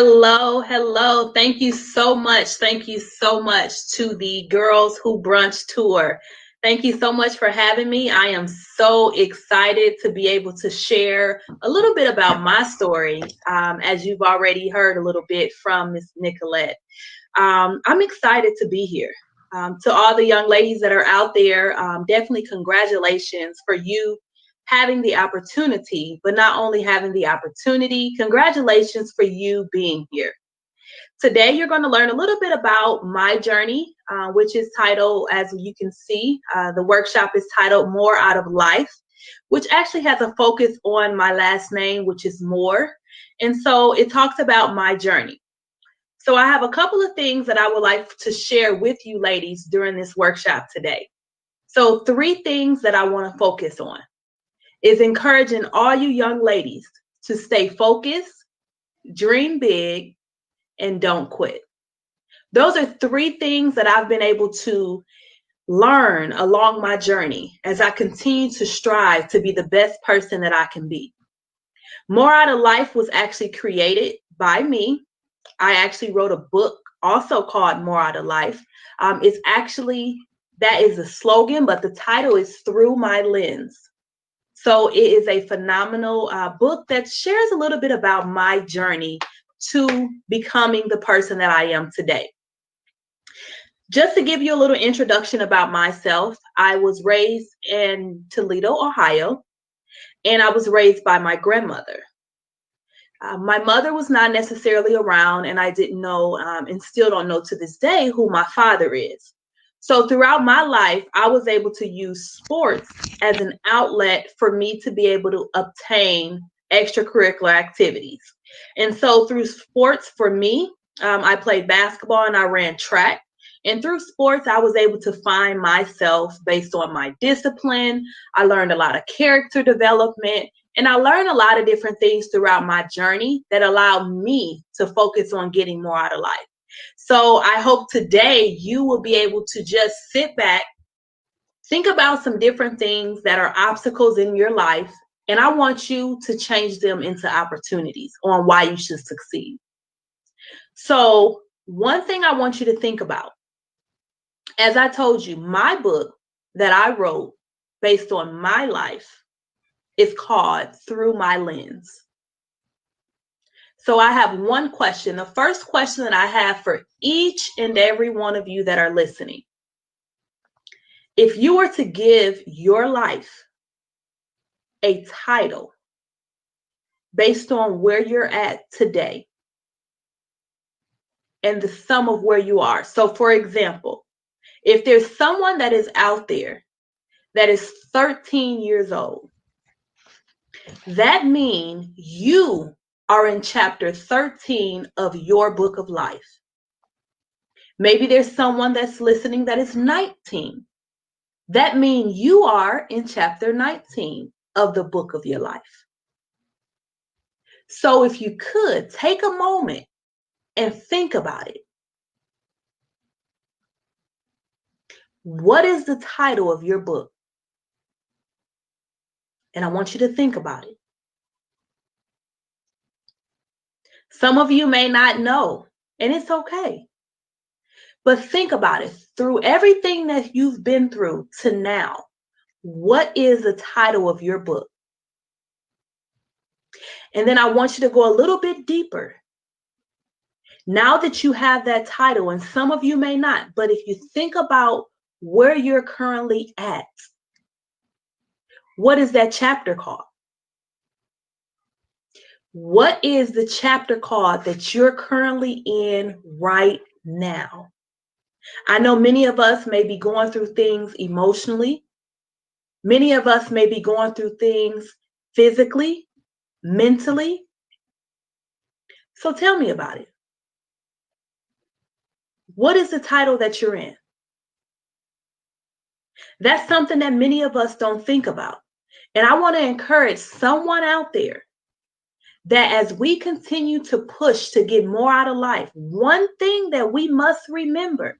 Hello, hello. Thank you so much. Thank you so much to the Girls Who Brunch tour. Thank you so much for having me. I am so excited to be able to share a little bit about my story, as you've already heard a little bit from Miss Nicolette. I'm excited to be here. To all the young ladies that are out there, definitely congratulations for you having the opportunity, but not only having the opportunity, congratulations for you being here. Today, you're going to learn a little bit about my journey, which is titled, as you can see, the workshop is titled More Out of Life, which actually has a focus on my last name, which is Moore. And so it talks about my journey. So I have a couple of things that I would like to share with you ladies during this workshop today. So 3 things that I want to focus on is encouraging all you young ladies to stay focused, dream big, and don't quit. Those are 3 things that I've been able to learn along my journey as I continue to strive to be the best person that I can be. More Out of Life was actually created by me. I actually wrote a book also called More Out of Life. It's actually, that is the slogan, but the title is Through My Lens. So it is a phenomenal book that shares a little bit about my journey to becoming the person that I am today. Just to give you a little introduction about myself, I was raised in Toledo, Ohio, and I was raised by my grandmother. My mother was not necessarily around, and I didn't know, and still don't know to this day, who my father is. So throughout my life, I was able to use sports as an outlet for me to be able to obtain extracurricular activities. And so through sports for me, I played basketball and I ran track. And through sports, I was able to find myself based on my discipline. I learned a lot of character development. And I learned a lot of different things throughout my journey that allowed me to focus on getting more out of life. So I hope today you will be able to just sit back, think about some different things that are obstacles in your life, and I want you to change them into opportunities on why you should succeed. So one thing I want you to think about, as I told you, my book that I wrote based on my life is called Through My Lens. So I have one question. The first question that I have for each and every one of you that are listening. If you were to give your life a title based on where you're at today and the sum of where you are. So for example, if there's someone that is out there that is 13 years old, that means you are in chapter 13 of your book of life. Maybe there's someone that's listening that is 19. That means you are in chapter 19 of the book of your life. So if you could take a moment and think about it. What is the title of your book? And I want you to think about it. Some of you may not know, and it's okay. But think about it. Through everything that you've been through to now, what is the title of your book? And then I want you to go a little bit deeper. Now that you have that title, and some of you may not, but if you think about where you're currently at, what is that chapter called? What is the chapter called that you're currently in right now? I know many of us may be going through things emotionally. Many of us may be going through things physically, mentally. So tell me about it. What is the title that you're in? That's something that many of us don't think about. And I want to encourage someone out there that as we continue to push to get more out of life, one thing that we must remember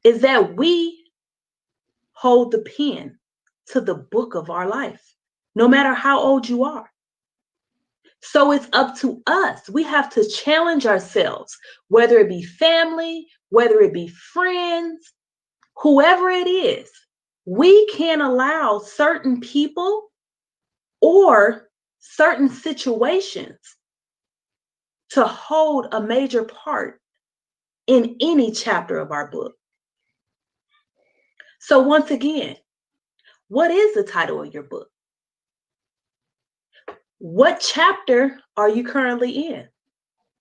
is that we hold the pen to the book of our life, no matter how old you are. So it's up to us. We have to challenge ourselves, whether it be family, whether it be friends, whoever it is. We can't allow certain people or certain situations to hold a major part in any chapter of our book. So once again, what is the title of your book? What chapter are you currently in?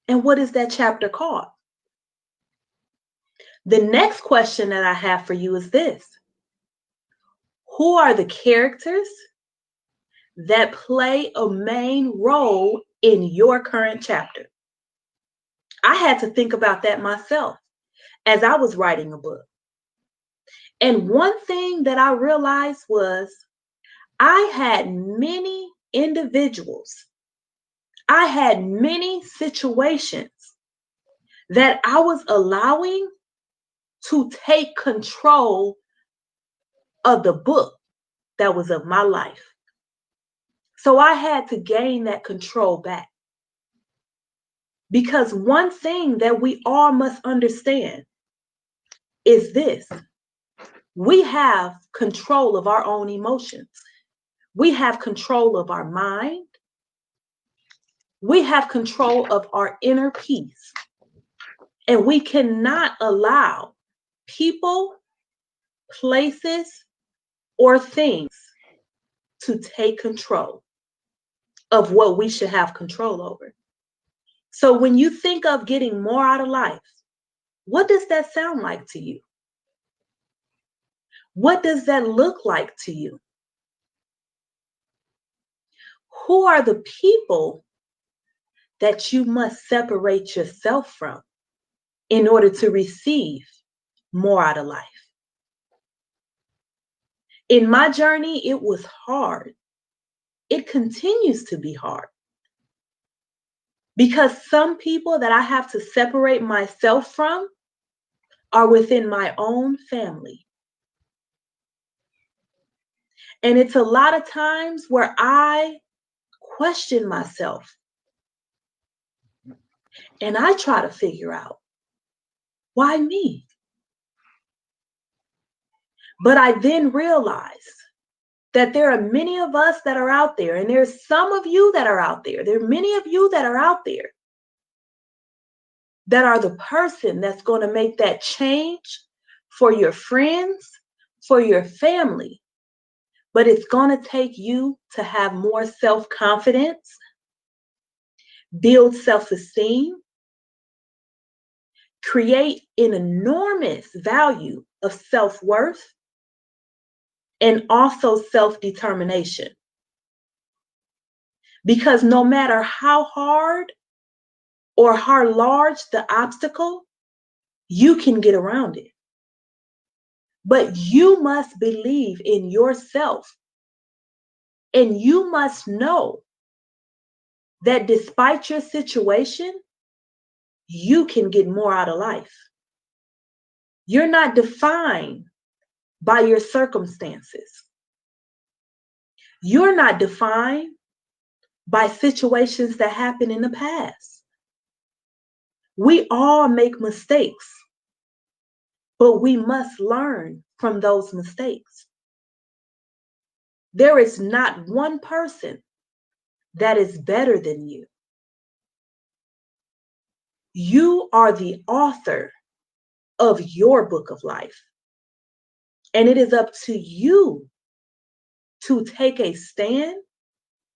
And what is that chapter called? The next question that I have for you is this. Who are the characters that play a main role in your current chapter? I had to think about that myself as I was writing a book. And one thing that I realized was I had many individuals, I had many situations that I was allowing to take control of the book that was of my life. So I had to gain that control back. Because one thing that we all must understand is this. We have control of our own emotions. We have control of our mind. We have control of our inner peace. And we cannot allow people, places, or things to take control of what we should have control over. So when you think of getting more out of life, what does that sound like to you? What does that look like to you? Who are the people that you must separate yourself from in order to receive more out of life? In my journey, it was hard. It continues to be hard. Because some people that I have to separate myself from are within my own family. And it's a lot of times where I question myself and I try to figure out, why me? But I then realize that there are many of us that are out there, and there's some of you that are out there. There are many of you that are out there that are the person that's going to make that change for your friends, for your family. But it's going to take you to have more self-confidence, build self-esteem, create an enormous value of self-worth, and also self-determination. Because no matter how hard or how large the obstacle, you can get around it. But you must believe in yourself. And you must know that despite your situation, you can get more out of life. You're not defined by your circumstances. You're not defined by situations that happened in the past. We all make mistakes, but we must learn from those mistakes. There is not one person that is better than you. You are the author of your book of life. And it is up to you to take a stand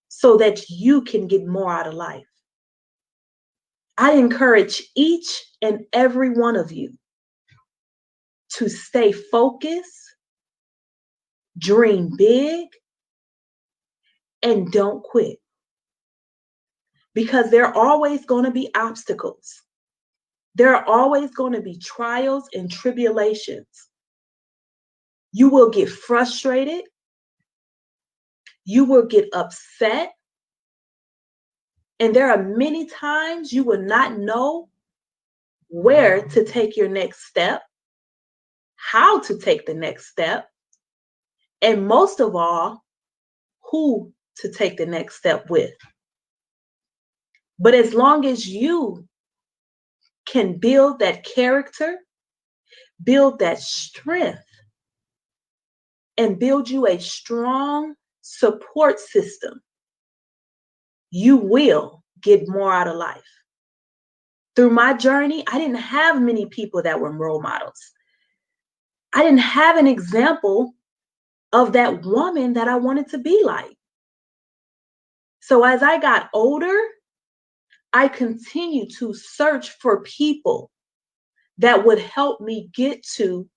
so that you can get more out of life. I encourage each and every one of you to stay focused, dream big, and don't quit. Because there are always going to be obstacles. There are always going to be trials and tribulations. You will get frustrated. You will get upset. And there are many times you will not know where to take your next step, how to take the next step, and most of all, who to take the next step with. But as long as you can build that character, build that strength, and build you a strong support system, you will get more out of life. Through my journey, I didn't have many people that were role models. I didn't have an example of that woman that I wanted to be like. So as I got older, I continued to search for people that would help me get to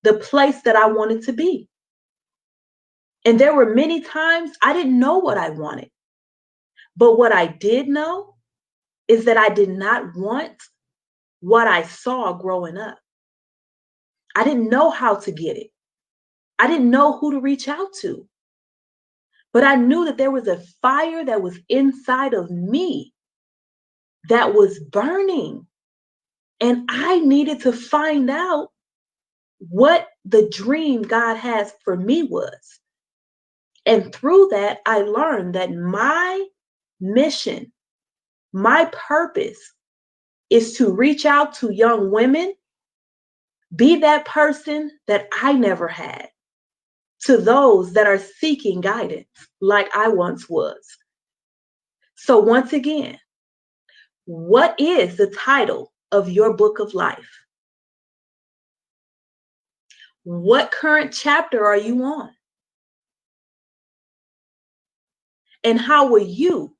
the place that I wanted to be. And there were many times I didn't know what I wanted. But what I did know is that I did not want what I saw growing up. I didn't know how to get it. I didn't know who to reach out to. But I knew that there was a fire that was inside of me that was burning. And I needed to find out what the dream God has for me was. And through that, I learned that my mission, my purpose is to reach out to young women, be that person that I never had, to those that are seeking guidance like I once was. So once again, what is the title of your book of life? What current chapter are you on? And how will you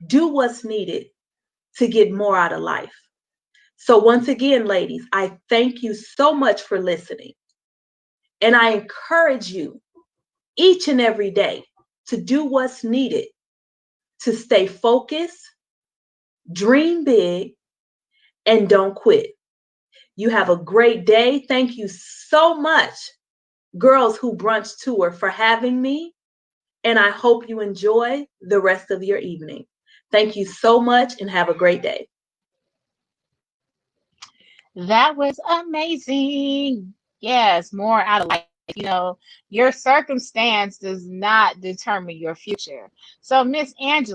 do what's needed to get more out of life? So once again, ladies, I thank you so much for listening. And I encourage you each and every day to do what's needed to stay focused, dream big, and don't quit. You have a great day. Thank you so much, Girls Who Brunch Tour, for having me. And I hope you enjoy the rest of your evening. Thank you so much and have a great day. That was amazing. Yes, more out of life. Your circumstance does not determine your future. So, Miss Angela,